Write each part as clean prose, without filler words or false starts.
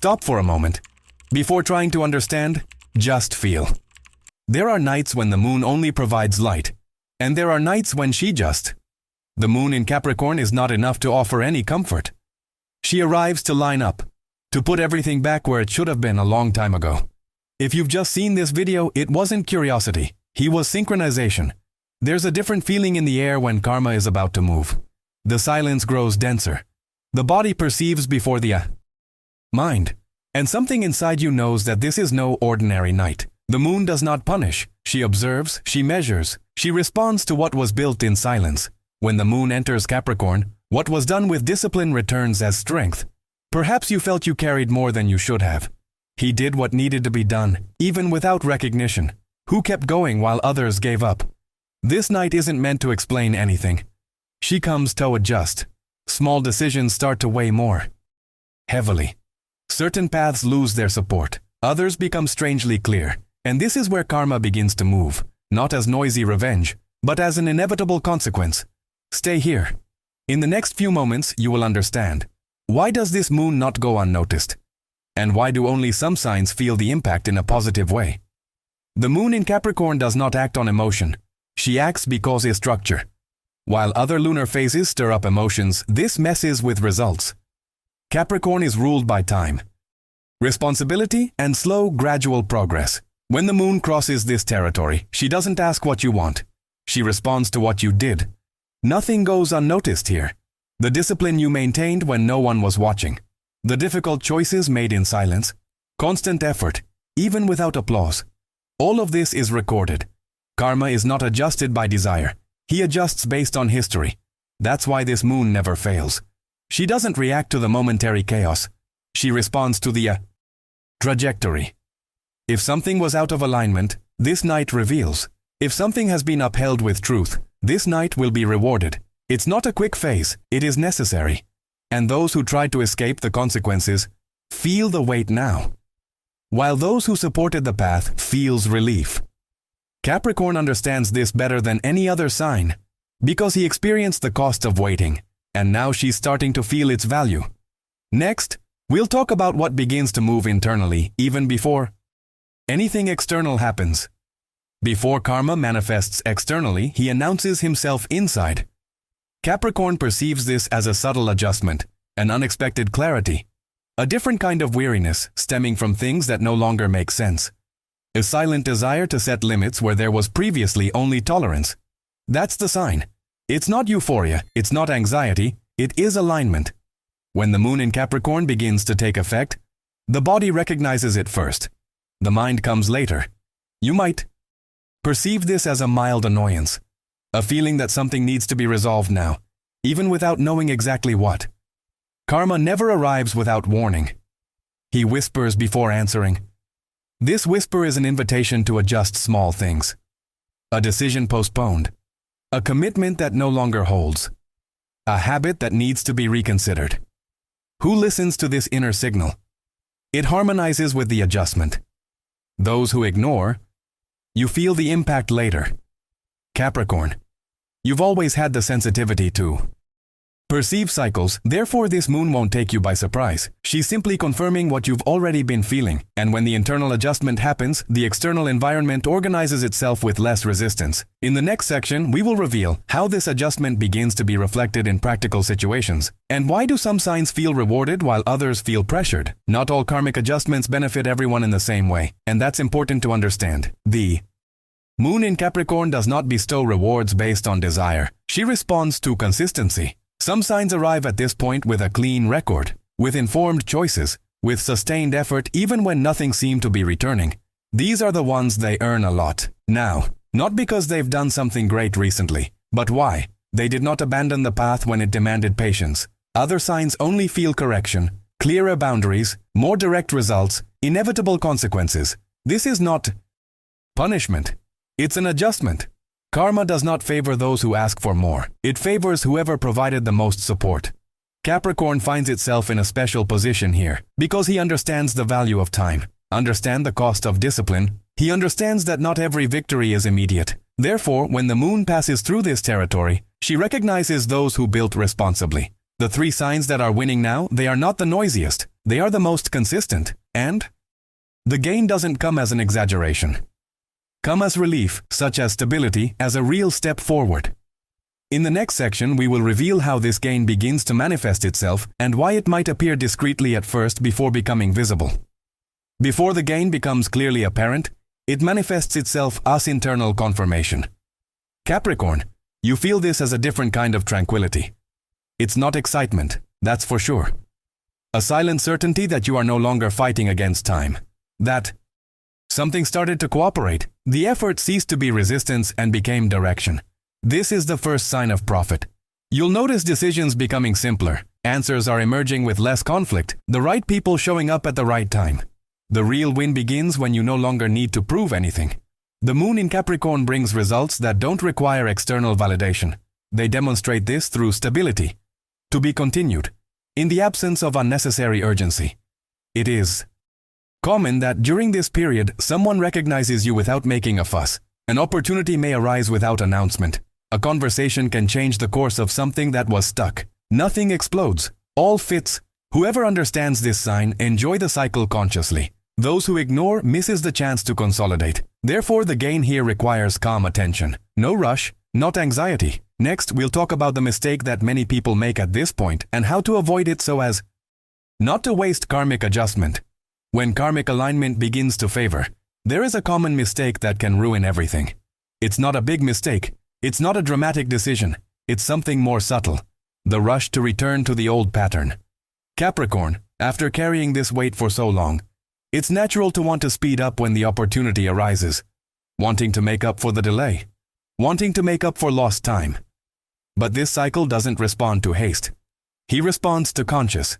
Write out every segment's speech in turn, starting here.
Stop for a moment. Before trying to understand, just feel. There are nights when the moon only provides light, and there are nights when the moon in Capricorn is not enough to offer any comfort. She arrives to line up, to put everything back where it should have been a long time ago. If you've just seen this video, it wasn't curiosity. He was synchronization. There's a different feeling in the air when karma is about to move. The silence grows denser. The body perceives before the mind. And something inside you knows that this is no ordinary night. The moon does not punish. She observes, she measures, she responds to what was built in silence. When the moon enters Capricorn, what was done with discipline returns as strength. Perhaps you felt you carried more than you should have. He did what needed to be done, even without recognition. Who kept going while others gave up? This night isn't meant to explain anything. She comes to adjust. Small decisions start to weigh more heavily. Certain paths lose their support. Others become strangely clear. And this is where karma begins to move, not as noisy revenge, but as an inevitable consequence. Stay here. In the next few moments, you will understand. Why does this moon not go unnoticed? And why do only some signs feel the impact in a positive way? The moon in Capricorn does not act on emotion. She acts because of structure. While other lunar phases stir up emotions, this messes with results. Capricorn is ruled by time, responsibility, and slow, gradual progress. When the moon crosses this territory, she doesn't ask what you want. She responds to what you did. Nothing goes unnoticed here. The discipline you maintained when no one was watching. The difficult choices made in silence. Constant effort, even without applause. All of this is recorded. Karma is not adjusted by desire. He adjusts based on history. That's why this moon never fails. She doesn't react to the momentary chaos. She responds to the trajectory. If something was out of alignment, this night reveals. If something has been upheld with truth, this night will be rewarded. It's not a quick phase, it is necessary. And those who tried to escape the consequences feel the weight now, while those who supported the path feels relief. Capricorn understands this better than any other sign, because he experienced the cost of waiting, and now she's starting to feel its value. Next, we'll talk about what begins to move internally even before anything external happens. Before karma manifests externally, he announces himself inside. Capricorn perceives this as a subtle adjustment, an unexpected clarity, a different kind of weariness stemming from things that no longer make sense. A silent desire to set limits where there was previously only tolerance. That's the sign. It's not euphoria, it's not anxiety, it is alignment. When the moon in Capricorn begins to take effect, the body recognizes it first. The mind comes later. You might perceive this as a mild annoyance, a feeling that something needs to be resolved now, even without knowing exactly what. Karma never arrives without warning. He whispers before answering. This whisper is an invitation to adjust small things. A decision postponed. A commitment that no longer holds. A habit that needs to be reconsidered. Who listens to this inner signal? It harmonizes with the adjustment. Those who ignore, you feel the impact later. Capricorn, you've always had the sensitivity to perceive cycles, therefore this moon won't take you by surprise. She's simply confirming what you've already been feeling, and when the internal adjustment happens, the external environment organizes itself with less resistance. In the next section, we will reveal how this adjustment begins to be reflected in practical situations, and why do some signs feel rewarded while others feel pressured. Not all karmic adjustments benefit everyone in the same way, and that's important to understand. The moon in Capricorn does not bestow rewards based on desire. She responds to consistency. Some signs arrive at this point with a clean record, with informed choices, with sustained effort even when nothing seemed to be returning. These are the ones they earn a lot. Now, not because they've done something great recently, but why? They did not abandon the path when it demanded patience. Other signs only feel correction, clearer boundaries, more direct results, inevitable consequences. This is not punishment. It's an adjustment. Karma does not favor those who ask for more. It favors whoever provided the most support. Capricorn finds itself in a special position here because he understands the value of time, understands the cost of discipline. He understands that not every victory is immediate. Therefore, when the moon passes through this territory, she recognizes those who built responsibly, The 3 signs that are winning now, they are not the noisiest, they are the most consistent, and the gain doesn't come as an exaggeration. Come as relief, such as stability, as a real step forward. In the next section, we will reveal how this gain begins to manifest itself and why it might appear discreetly at first before becoming visible. Before the gain becomes clearly apparent, it manifests itself as internal confirmation. Capricorn, you feel this as a different kind of tranquility. It's not excitement, that's for sure. A silent certainty that you are no longer fighting against time. That something started to cooperate, the effort ceased to be resistance and became direction. This is the first sign of profit. You'll notice decisions becoming simpler, answers are emerging with less conflict, the right people showing up at the right time. The real win begins when you no longer need to prove anything. The moon in Capricorn brings results that don't require external validation. They demonstrate this through stability. To be continued, in the absence of unnecessary urgency. It is common that during this period, someone recognizes you without making a fuss. An opportunity may arise without announcement. A conversation can change the course of something that was stuck. Nothing explodes. All fits. Whoever understands this sign enjoy the cycle consciously. Those who ignore misses the chance to consolidate. Therefore, the gain here requires calm attention. No rush, not anxiety. Next, we'll talk about the mistake that many people make at this point and how to avoid it so as not to waste karmic adjustment. When karmic alignment begins to favor, there is a common mistake that can ruin everything. It's not a big mistake. It's not a dramatic decision. It's something more subtle. The rush to return to the old pattern. Capricorn, after carrying this weight for so long, it's natural to want to speed up when the opportunity arises. Wanting to make up for the delay. Wanting to make up for lost time. But this cycle doesn't respond to haste. He responds to conscious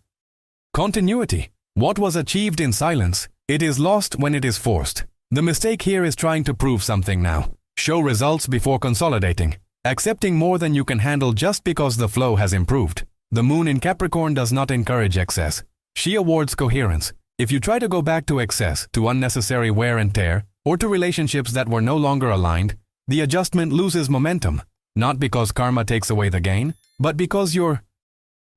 continuity. What was achieved in silence, it is lost when it is forced. The mistake here is trying to prove something now. Show results before consolidating. Accepting more than you can handle just because the flow has improved. The moon in Capricorn does not encourage excess. She awards coherence. If you try to go back to excess, to unnecessary wear and tear, or to relationships that were no longer aligned, the adjustment loses momentum. Not because karma takes away the gain, but because you're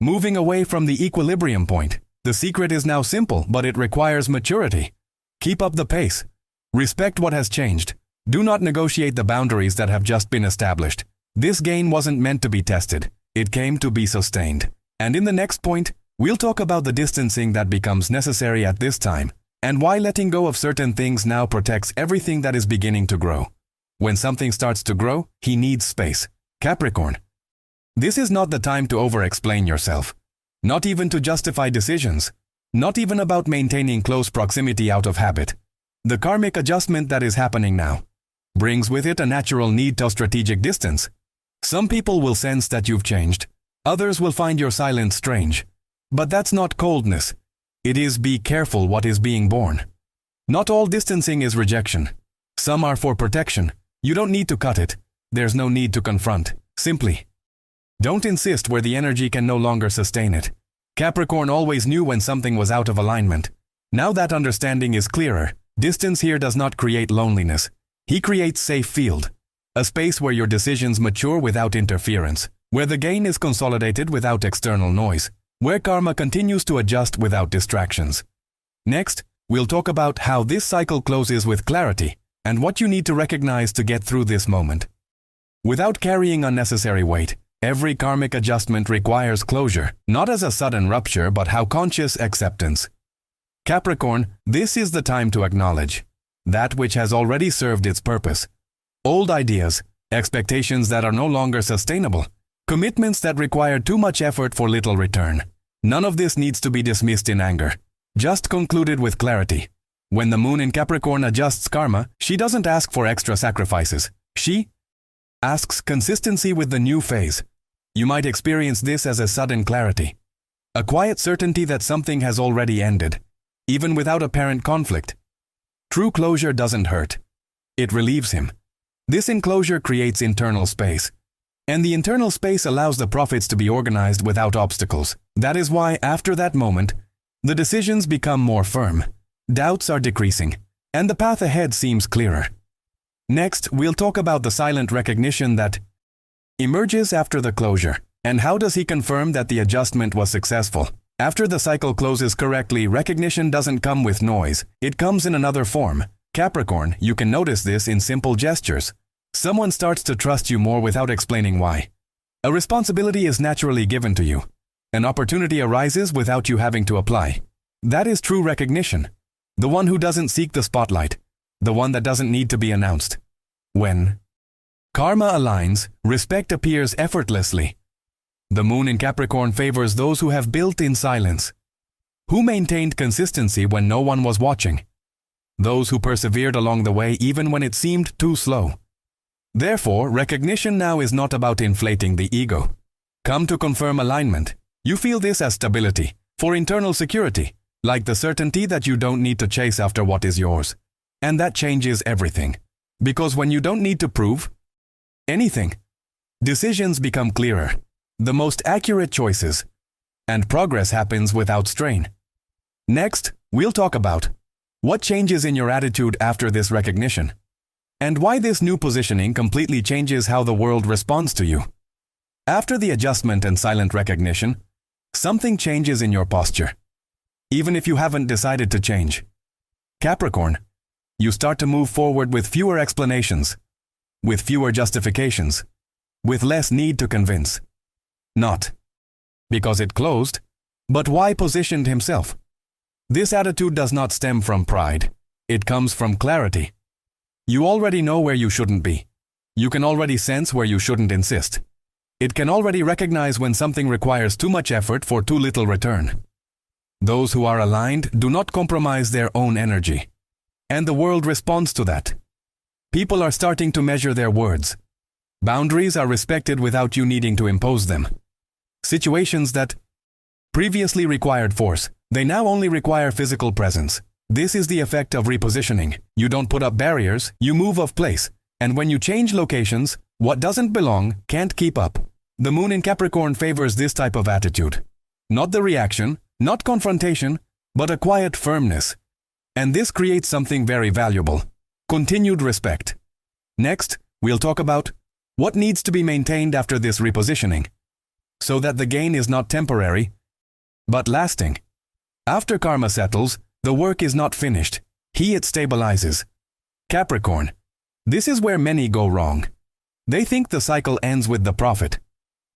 moving away from the equilibrium point. The secret is now simple, but it requires maturity. Keep up the pace. Respect what has changed. Do not negotiate the boundaries that have just been established. This gain wasn't meant to be tested. It came to be sustained. And in the next point, we'll talk about the distancing that becomes necessary at this time, and why letting go of certain things now protects everything that is beginning to grow. When something starts to grow, he needs space. Capricorn. This is not the time to over-explain yourself. Not even to justify decisions. Not even about maintaining close proximity out of habit. The karmic adjustment that is happening now brings with it a natural need to strategic distance. Some people will sense that you've changed. Others will find your silence strange. But that's not coldness. It is be careful what is being born. Not all distancing is rejection. Some are for protection. You don't need to cut it. There's no need to confront. Simply don't insist where the energy can no longer sustain it. Capricorn always knew when something was out of alignment. Now that understanding is clearer. Distance here does not create loneliness. He creates safe field. A space where your decisions mature without interference. Where the gain is consolidated without external noise. Where karma continues to adjust without distractions. Next, we'll talk about how this cycle closes with clarity and what you need to recognize to get through this moment. Without carrying unnecessary weight, every karmic adjustment requires closure, not as a sudden rupture but how conscious acceptance. Capricorn, this is the time to acknowledge that which has already served its purpose. Old ideas, expectations that are no longer sustainable, commitments that require too much effort for little return. None of this needs to be dismissed in anger. Just concluded with clarity. When the moon in Capricorn adjusts karma, she doesn't ask for extra sacrifices. She asks consistency with the new phase. You might experience this as a sudden clarity. A quiet certainty that something has already ended, even without apparent conflict. True closure doesn't hurt. It relieves him. This enclosure creates internal space. And the internal space allows the profits to be organized without obstacles. That is why, after that moment, the decisions become more firm. Doubts are decreasing, and the path ahead seems clearer. Next, we'll talk about the silent recognition that emerges after the closure. And how does he confirm that the adjustment was successful? After the cycle closes correctly, recognition doesn't come with noise, it comes in another form. Capricorn, you can notice this in simple gestures. Someone starts to trust you more without explaining why. A responsibility is naturally given to you. An opportunity arises without you having to apply. That is true recognition. The one who doesn't seek the spotlight. The one that doesn't need to be announced. When karma aligns, respect appears effortlessly. The moon in Capricorn favors those who have built in silence. Who maintained consistency when no one was watching. Those who persevered along the way even when it seemed too slow. Therefore, recognition now is not about inflating the ego. Come to confirm alignment. You feel this as stability, for internal security, like the certainty that you don't need to chase after what is yours. And that changes everything. Because when you don't need to prove anything, decisions become clearer, the most accurate choices, and progress happens without strain. Next, we'll talk about what changes in your attitude after this recognition, and why this new positioning completely changes how the world responds to you. After the adjustment and silent recognition, something changes in your posture, even if you haven't decided to change. Capricorn, you start to move forward with fewer explanations, with fewer justifications, with less need to convince. Not because it closed, but why positioned himself. This attitude does not stem from pride. It comes from clarity. You already know where you shouldn't be. You can already sense where you shouldn't insist. It can already recognize when something requires too much effort for too little return. Those who are aligned do not compromise their own energy. And the world responds to that. People are starting to measure their words. Boundaries are respected without you needing to impose them. Situations that previously required force, they now only require physical presence. This is the effect of repositioning. You don't put up barriers, you move of place. And when you change locations, what doesn't belong can't keep up. The moon in Capricorn favors this type of attitude. Not the reaction, not confrontation, but a quiet firmness. And this creates something very valuable. Continued respect. Next, we'll talk about what needs to be maintained after this repositioning, so that the gain is not temporary, but lasting. After karma settles, the work is not finished. It stabilizes. Capricorn, this is where many go wrong. They think the cycle ends with the prophet.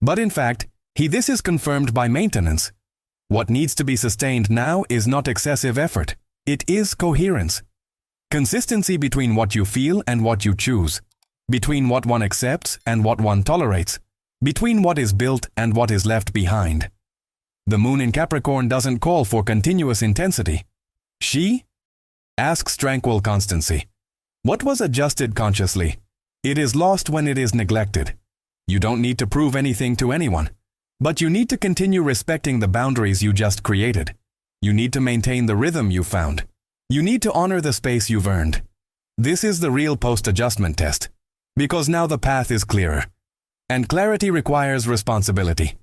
But in fact, this is confirmed by maintenance. What needs to be sustained now is not excessive effort. It is coherence. Consistency between what you feel and what you choose. Between what one accepts and what one tolerates. Between what is built and what is left behind. The moon in Capricorn doesn't call for continuous intensity. She asks tranquil constancy. What was adjusted consciously? It is lost when it is neglected. You don't need to prove anything to anyone, but you need to continue respecting the boundaries you just created. You need to maintain the rhythm you found. You need to honor the space you've earned. This is the real post-adjustment test, because now the path is clearer. And clarity requires responsibility.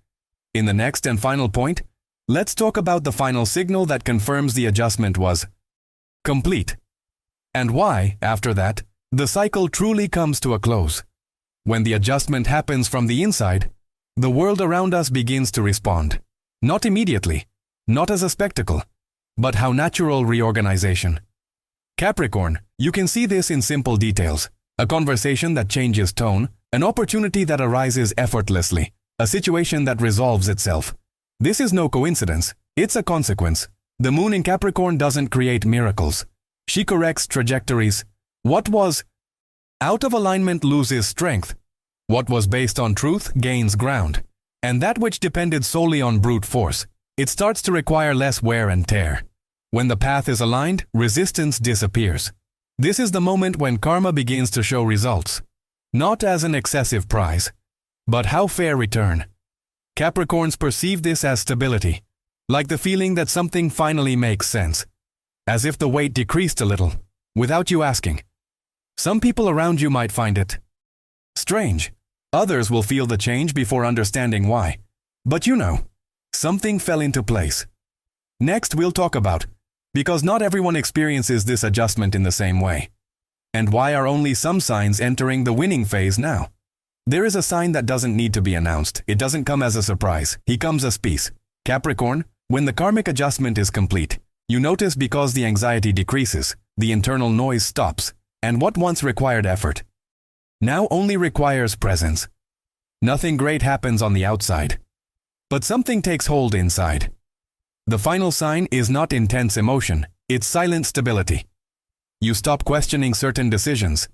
In the next and final point, let's talk about the final signal that confirms the adjustment was complete. And why, after that, the cycle truly comes to a close. When the adjustment happens from the inside, the world around us begins to respond. Not immediately, not as a spectacle, but how natural reorganization. Capricorn, you can see this in simple details. A conversation that changes tone, an opportunity that arises effortlessly, a situation that resolves itself. This is no coincidence, it's a consequence. The moon in Capricorn doesn't create miracles. She corrects trajectories. What was out of alignment loses strength. What was based on truth gains ground. And that which depended solely on brute force, it starts to require less wear and tear. When the path is aligned, resistance disappears. This is the moment when karma begins to show results. Not as an excessive prize, but how fair return. Capricorns perceive this as stability, like the feeling that something finally makes sense, as if the weight decreased a little, without you asking. Some people around you might find it strange. Others will feel the change before understanding why. But you know, something fell into place. Next we'll talk about, because not everyone experiences this adjustment in the same way. And why are only some signs entering the winning phase now? There is a sign that doesn't need to be announced. It doesn't come as a surprise. He comes as peace. Capricorn, when the karmic adjustment is complete, you notice because the anxiety decreases, the internal noise stops, and what once required effort now only requires presence. Nothing great happens on the outside, but something takes hold inside. The final sign is not intense emotion, it's silent stability. You stop questioning certain decisions.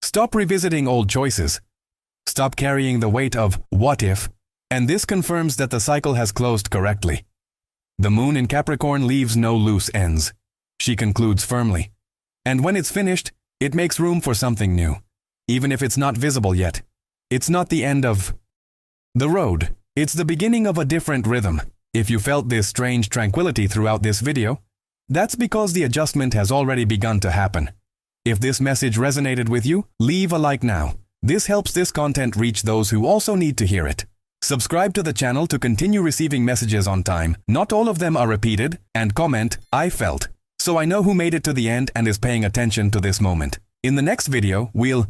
Stop revisiting old choices. Stop carrying the weight of what if, and this confirms that the cycle has closed correctly. The moon in Capricorn leaves no loose ends. She concludes firmly. And when it's finished, it makes room for something new. Even if it's not visible yet. It's not the end of the road. It's the beginning of a different rhythm. If you felt this strange tranquility throughout this video, that's because the adjustment has already begun to happen. If this message resonated with you, leave a like now. This helps this content reach those who also need to hear it. Subscribe to the channel to continue receiving messages on time. Not all of them are repeated, and comment, I felt. So I know who made it to the end and is paying attention to this moment. In the next video, we'll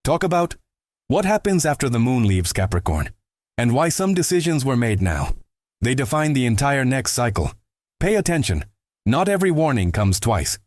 talk about what happens after the moon leaves Capricorn, and why some decisions were made now. They define the entire next cycle. Pay attention. Not every warning comes twice.